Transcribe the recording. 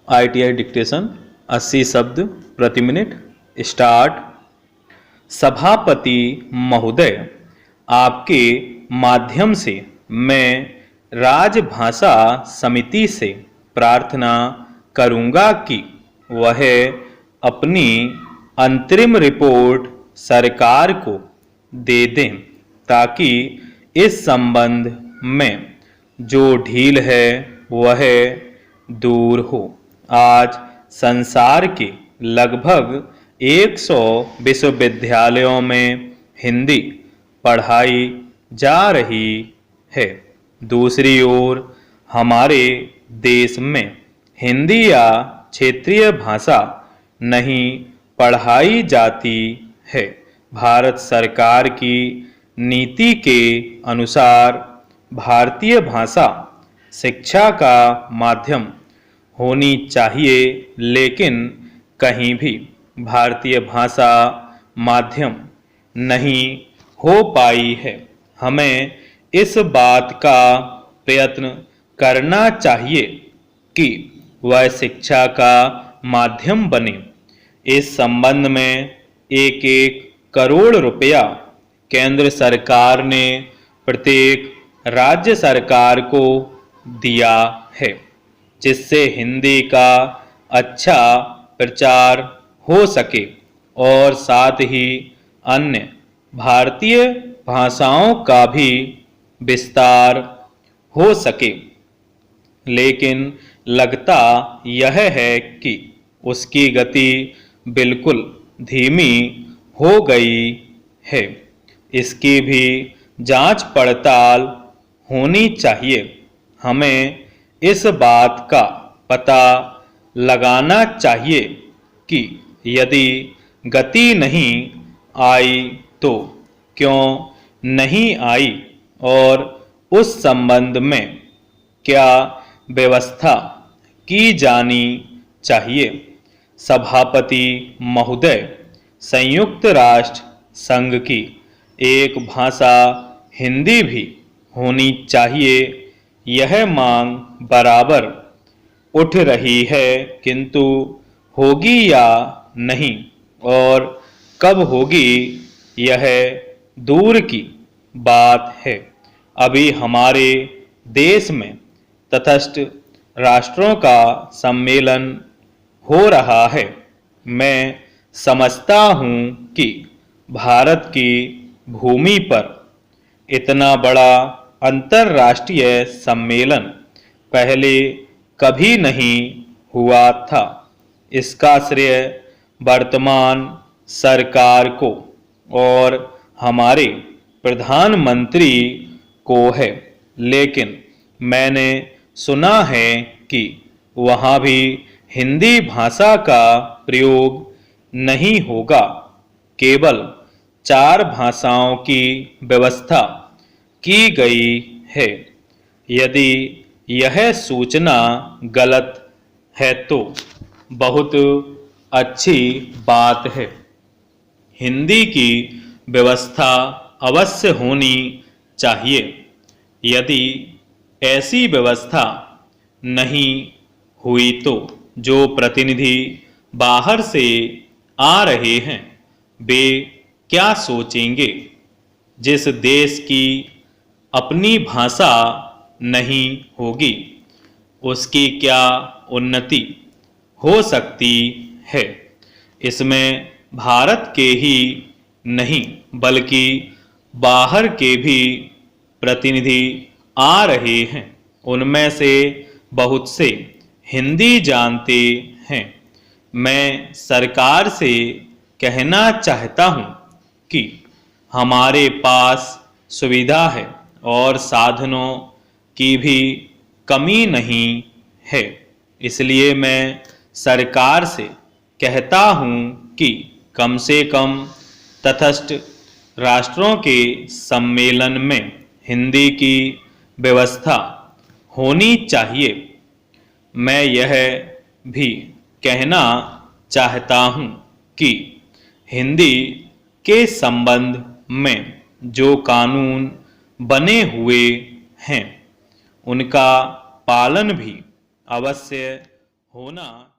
ITI dictation 80 शब्द प्रति minute. Start. सभापति महोदय, आपके माध्यम से मैं राजभाषा समिति से प्रार्थना करूंगा कि वह अपनी अंतरिम रिपोर्ट सरकार को दे दें ताकि इस संबंध में जो ढील है वह दूर हो। आज संसार के लगभग 100 विश्वविद्यालयों में हिंदी पढ़ाई जा रही है। दूसरी ओर हमारे देश में हिंदी या क्षेत्रीय भाषा नहीं पढ़ाई जाती है। भारत सरकार की नीति के अनुसार भारतीय भाषा शिक्षा का माध्यम होनी चाहिए, लेकिन कहीं भी भारतीय भाषा माध्यम नहीं हो पाई है। हमें इस बात का प्रयत्न करना चाहिए कि वह शिक्षा का माध्यम बने। इस संबंध में 1-1 करोड़ रुपया केंद्र सरकार ने प्रत्येक राज्य सरकार को दिया है, जिससे हिंदी का अच्छा प्रचार हो सके और साथ ही अन्य भारतीय भाषाओं का भी विस्तार हो सके। लेकिन लगता यह है कि उसकी गति बिल्कुल धीमी हो गई है। इसकी भी जांच पड़ताल होनी चाहिए। हमें इस बात का पता लगाना चाहिए कि यदि गति नहीं आई तो क्यों नहीं आई और उस संबंध में क्या व्यवस्था की जानी चाहिए। सभापति महोदय, संयुक्त राष्ट्र संघ की एक भाषा हिंदी भी होनी चाहिए। यह मांग बराबर उठ रही है, किंतु होगी या नहीं और कब होगी यह दूर की बात है। अभी हमारे देश में तटस्थ राष्ट्रों का सम्मेलन हो रहा है। मैं समझता हूँ कि भारत की भूमि पर इतना बड़ा अंतर्राष्ट्रीय सम्मेलन पहले कभी नहीं हुआ था। इसका श्रेय वर्तमान सरकार को और हमारे प्रधानमंत्री को है, लेकिन मैंने सुना है कि वहाँ भी हिंदी भाषा का प्रयोग नहीं होगा। केवल 4 भाषाओं की व्यवस्था की गई है। यदि यह सूचना गलत है तो बहुत अच्छी बात है। हिंदी की व्यवस्था अवश्य होनी चाहिए। यदि ऐसी व्यवस्था नहीं हुई तो जो प्रतिनिधि बाहर से आ रहे हैं वे क्या सोचेंगे। जिस देश की अपनी भाषा नहीं होगी उसकी क्या उन्नति हो सकती है। इसमें भारत के ही नहीं बल्कि बाहर के भी प्रतिनिधि आ रहे हैं। उनमें से बहुत से हिंदी जानते हैं। मैं सरकार से कहना चाहता हूं कि हमारे पास सुविधा है और साधनों की भी कमी नहीं है। इसलिए मैं सरकार से कहता हूं कि कम से कम तटस्थ राष्ट्रों के सम्मेलन में हिंदी की व्यवस्था होनी चाहिए। मैं यह भी कहना चाहता हूं कि हिंदी के संबंध में जो कानून बने हुए हैं उनका पालन भी अवश्य होना